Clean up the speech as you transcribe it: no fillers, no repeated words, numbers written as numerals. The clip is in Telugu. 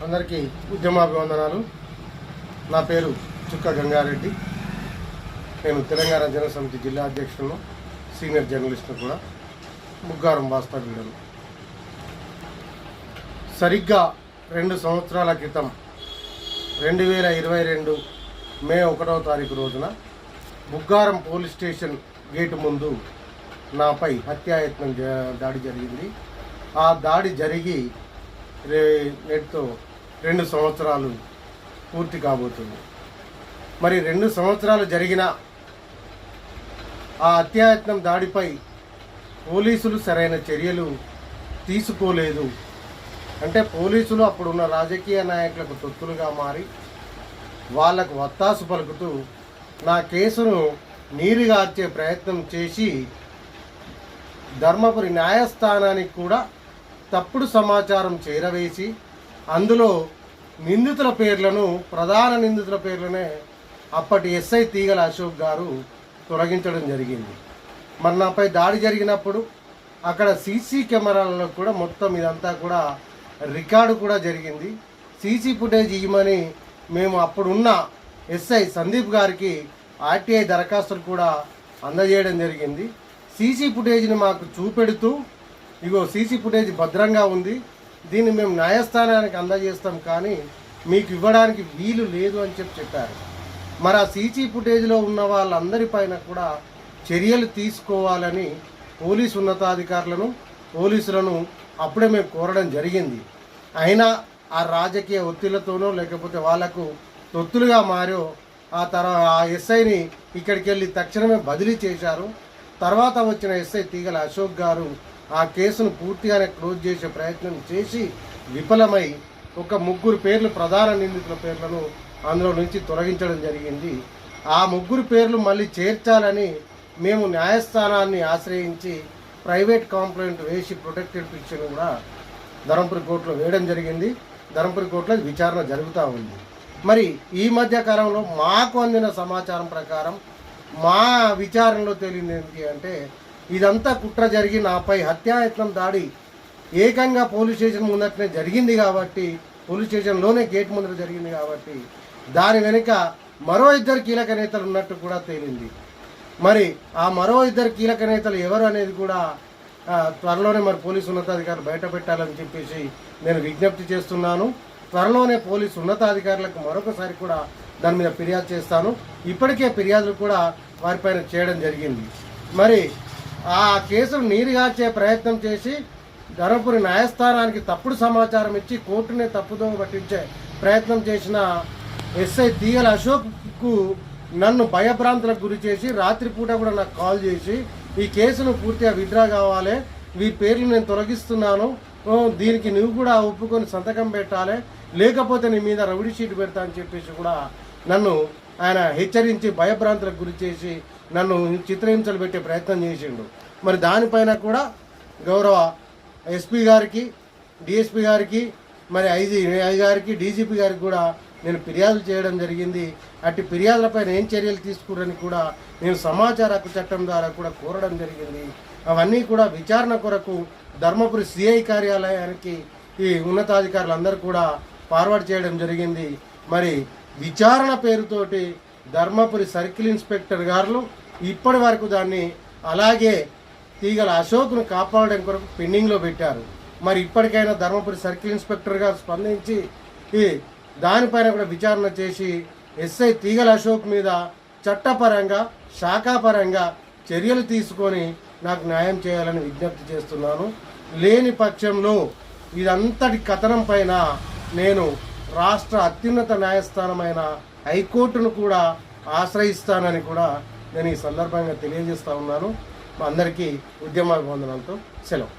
అందరికీ ఉద్యమాభివందనాలు. నా పేరు చుక్క గంగారెడ్డి. నేను తెలంగాణ జనసమితి జిల్లా అధ్యక్షులను, సీనియర్ జర్నలిస్టును కూడా. బుగ్గారం వాస్తవ్యులను. సరిగ్గా 2 సంవత్సరాల క్రితం 2022 మే 1వ తారీఖు రోజున బుగ్గారం పోలీస్ స్టేషన్ గేటు ముందు నాపై హత్యాయత్నం దాడి జరిగింది. ఆ దాడి జరిగి నేటితో 2 సంవత్సరాలు పూర్తి కాబోతుంది. మరి 2 సంవత్సరాలు జరిగిన ఆ హత్యాయత్నం దాడిపై పోలీసులు సరైన చర్యలు తీసుకోలేదు. అంటే పోలీసులు అప్పుడున్న రాజకీయ నాయకులకు తొత్తులుగా మారి వాళ్లకు వత్తాసు పలుకుతూ నా కేసును నీరుగార్చే ప్రయత్నం చేసి ధర్మపురి న్యాయస్థానానికి కూడా తప్పుడు సమాచారం చేరవేసి అందులో నిందితుల పేర్లను, ప్రధాన నిందితుల పేర్లనే అప్పటి ఎస్ఐ తీగల అశోక్ గారు తొలగించడం జరిగింది. మరి నాపై దాడి జరిగినప్పుడు అక్కడ సీసీ కెమెరాలలో కూడా మొత్తం ఇదంతా కూడా రికార్డు కూడా జరిగింది. సీసీ ఫుటేజ్ ఇవ్వమని మేము అప్పుడున్న ఎస్ఐ సందీప్ గారికి ఆర్టీఐ దరఖాస్తులు కూడా అందజేయడం జరిగింది. సీసీ ఫుటేజ్ని మాకు చూపెడుతూ ఇగో సీసీ ఫుటేజ్ భద్రంగా ఉంది, దీన్ని మేము న్యాయస్థానానికి అందజేస్తాం కానీ మీకు ఇవ్వడానికి వీలు లేదు అని చెప్పారు. మరి ఆ సీసీ ఫుటేజ్లో ఉన్న వాళ్ళందరిపైన కూడా చర్యలు తీసుకోవాలని పోలీసు ఉన్నతాధికారులను, పోలీసులను అప్పుడే మేము కోరడం జరిగింది. అయినా ఆ రాజకీయ ఒత్తిళ్లతోనో లేకపోతే వాళ్లకు తొత్తులుగా మారో ఆ ఎస్ఐని ఇక్కడికి వెళ్ళి తక్షణమే బదిలీ చేశారు. తర్వాత వచ్చిన ఎస్ఐ తీగల అశోక్ గారు ఆ కేసును పూర్తిగానే క్లోజ్ చేసే ప్రయత్నం చేసి విఫలమై ఒక 3 పేర్లు, ప్రధాన నిందితుల పేర్లను అందులో నుంచి తొలగించడం జరిగింది. ఆ 3 పేర్లు మళ్ళీ చేర్చాలని మేము న్యాయస్థానాన్ని ఆశ్రయించి ప్రైవేట్ కంప్లైంట్ వేసి ప్రొటెక్టెడ్ పిటిషన్ కూడా ధర్మపురి కోర్టులో వేయడం జరిగింది. ధర్మపురి కోర్టులో విచారణ జరుగుతూ ఉంది. మరి ఈ మధ్య కాలంలో మాకు అందిన సమాచారం ప్రకారం మా విచారణలో తేలింది ఏంటి అంటే ఇదంతా కుట్ర జరిగి నాపై హత్యాయత్నం దాడి ఏకంగా పోలీస్ స్టేషన్ ముందటనే జరిగింది కాబట్టి, పోలీస్ స్టేషన్లోనే గేట్ ముందర జరిగింది కాబట్టి దాని వెనుక మరో 2 కీలక నేతలు ఉన్నట్టు కూడా తేలింది. మరి ఆ మరో 2 కీలక నేతలు ఎవరు అనేది కూడా త్వరలోనే మరి పోలీసు ఉన్నతాధికారులు బయట పెట్టాలని చెప్పేసి నేను విజ్ఞప్తి చేస్తున్నాను. త్వరలోనే పోలీసు ఉన్నతాధికారులకు మరొకసారి కూడా దాని మీద ఫిర్యాదు చేస్తాను. ఇప్పటికే ఫిర్యాదులు కూడా వారిపైన చేయడం జరిగింది. మరి ఆ కేసును నీరుగార్చే ప్రయత్నం చేసి ధర్మపురి న్యాయస్థానానికి తప్పుడు సమాచారం ఇచ్చి కోర్టునే తప్పుదోవ పట్టించే ప్రయత్నం చేసిన ఎస్ఐ తీగల అశోక్కు నన్ను భయభ్రాంతులకు గురి చేసి రాత్రిపూట కూడా నాకు కాల్ చేసి ఈ కేసును పూర్తిగా విత్డ్రా కావాలి, వీరి పేర్లు నేను తొలగిస్తున్నాను, దీనికి నువ్వు కూడా ఒప్పుకొని సంతకం పెట్టాలి, లేకపోతే నీ మీద రౌడీ షీట్ పెడతా అని చెప్పేసి కూడా నన్ను ఆయన హెచ్చరించి భయభ్రాంతులకు గురి చేసి నన్ను చిత్రహింసలు పెట్టే ప్రయత్నం చేసిండు. మరి దానిపైన కూడా గౌరవ ఎస్పీ గారికి, డిఎస్పీ గారికి, మరి ఐజీ గారికి, డీజీపీ గారికి కూడా నేను ఫిర్యాదులు చేయడం జరిగింది. అట్టి ఫిర్యాదులపైన ఏం చర్యలు తీసుకురని కూడా నేను సమాచార హక్కు చట్టం ద్వారా కూడా కోరడం జరిగింది. అవన్నీ కూడా విచారణ కొరకు ధర్మపురి సిఐ కార్యాలయానికి ఈ ఉన్నతాధికారులందరూ కూడా ఫార్వర్డ్ చేయడం జరిగింది. మరి విచారణ పేరుతోటి ధర్మపురి సర్కిల్ ఇన్స్పెక్టర్ గారు ఇప్పటి వరకు దాన్ని అలాగే తీగల అశోక్ను కాపాడడం కొరకు పెండింగ్లో పెట్టారు. మరి ఇప్పటికైనా ధర్మపురి సర్కిల్ ఇన్స్పెక్టర్ గారు స్పందించి ఈ దానిపైన కూడా విచారణ చేసి ఎస్ఐ తీగల అశోక్ మీద చట్టపరంగా, శాఖాపరంగా చర్యలు తీసుకొని నాకు న్యాయం చేయాలని విజ్ఞప్తి చేస్తున్నాను. లేని పక్షంలో ఇదంతటి కథనం పైన నేను రాష్ట్ర అత్యున్నత న్యాయస్థానమైన హైకోర్టును కూడా ఆశ్రయిస్తానని కూడా నేను ఈ సందర్భంగా తెలియజేస్తా ఉన్నాను. అందరికీ ఉద్యమాభివందనాలతో సెలవు.